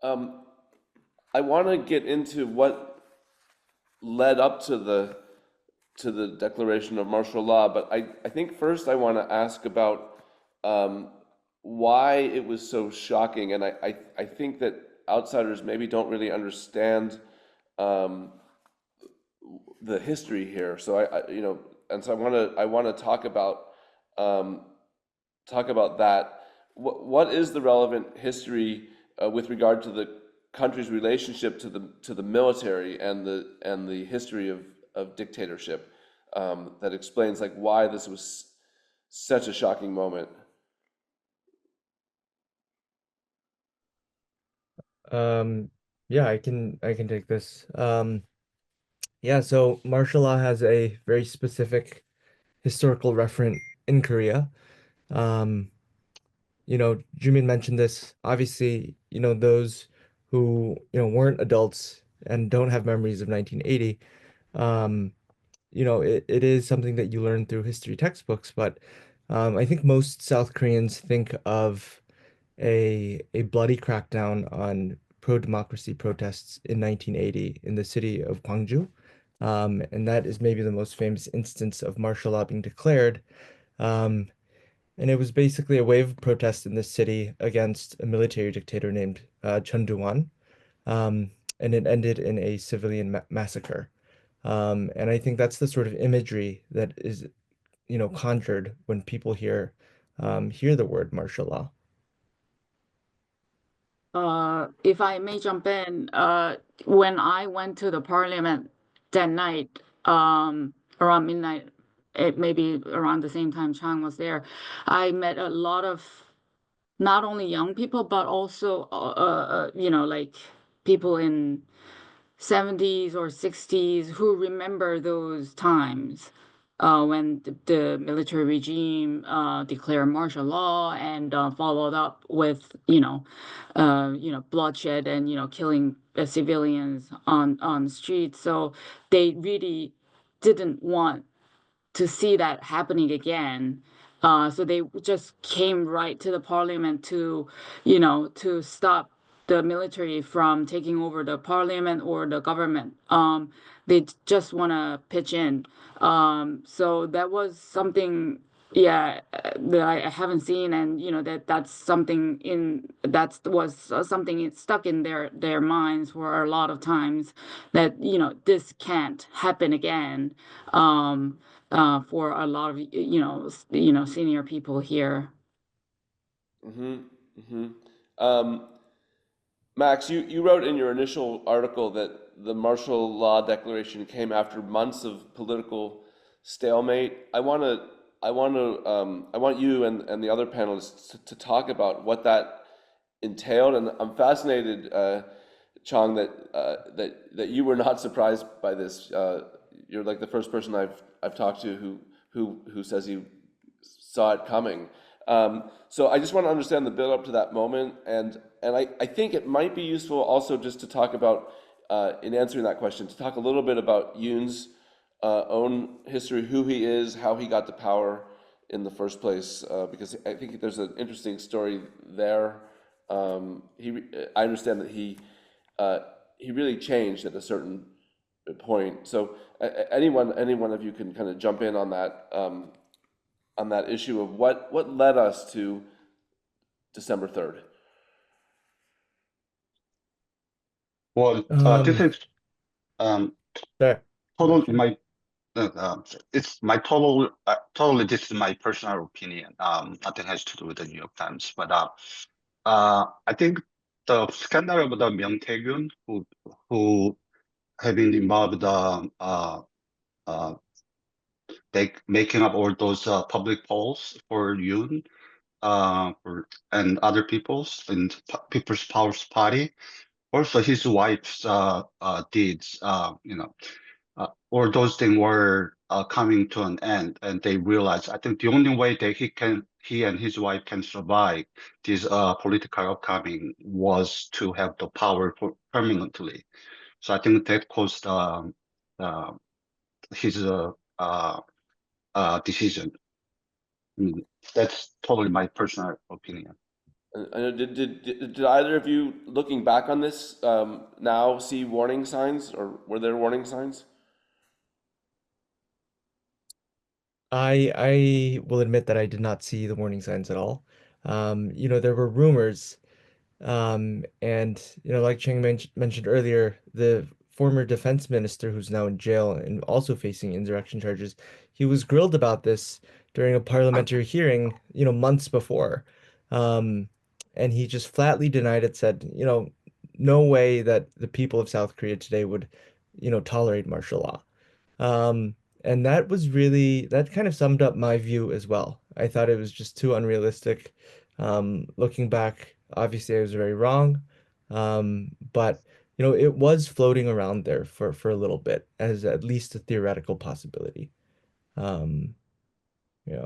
Um, I want to get into what led up to the declaration of martial law, but I think first I want to ask about um, why it was so shocking, and I think that outsiders maybe don't really understand um, the history here. So you know, and so I want to um, talk about that. What is the relevant history with regard to the country's relationship to the military and the history of dictatorship that explains like why this was such a shocking moment? Um, yeah, I can take this. Yeah, so martial law has a very specific historical referent in Korea. Um, Jumin mentioned this. Obviously, those who, weren't adults and don't have memories of 1980, um, it is something that you learn through history textbooks, but I think most South Koreans think of a bloody crackdown on pro-democracy protests in 1980 in the city of Gwangju. And that is maybe the most famous instance of martial law being declared. Um, and it was basically a wave of protest in this city against a military dictator named Chun Doo-hwan. And it ended in a civilian massacre. And I think that's the sort of imagery that is, conjured when people hear the word martial law. If I may jump in, when I went to the parliament that night, around midnight, maybe around the same time Chang was there, I met a lot of not only young people, but also, like people in 70s or 60s who remember those times when the military regime declared martial law and followed up with bloodshed and killing civilians on the streets. So they really didn't want to see that happening again. So they just came right to the parliament to, to stop the military from taking over the parliament or the government. They just want to pitch in. So that was something, yeah, that I haven't seen, and that's something in that was something it stuck in their minds for a lot of times that this can't happen again. For a lot of senior people here. Mm-hmm. Mm-hmm. Um, Max, you wrote in your initial article that the martial law declaration came after months of political stalemate. I want you and the other panelists to talk about what that entailed, and I'm fascinated, Chong, that you were not surprised by this. You're like the first person I've talked to who says he saw it coming. So I just want to understand the build up to that moment, and I think it might be useful also just to talk about in answering that question, to talk a little bit about Yoon's own history, who he is, how he got to power in the first place, because I think there's an interesting story there. I understand that he really changed at a certain point. So any one of you can kind of jump in on that issue of what led us to December 3rd. Well, this Um, is um, Sure. totally Sure. my it's my totally this is my personal opinion. Nothing has to do with the New York Times, but I think the scandal of the Myung Tae-gyun who have been involved uh making up all those public polls for Yoon and other people's in People's Powers Party. Also, his wife's deeds, all those things were coming to an end, and they realized, I think the only way that he and his wife can survive this political upcoming was to have the power permanently. So I think that caused uh, his decision. Mm, That's totally my personal opinion. Did either of you, looking back on this, now see warning signs, or were there warning signs? I will admit that I did not see the warning signs at all. There were rumors. And like Cheng mentioned earlier, the former defense minister who's now in jail and also facing insurrection charges, he was grilled about this during a parliamentary hearing, months before. Um, and he just flatly denied it, said, no way that the people of South Korea today would, tolerate martial law. Um, and that kind of summed up my view as well. I thought it was just too unrealistic. Looking back, obviously I was very wrong. But it was floating around there for a little bit as at least a theoretical possibility. Um, yeah.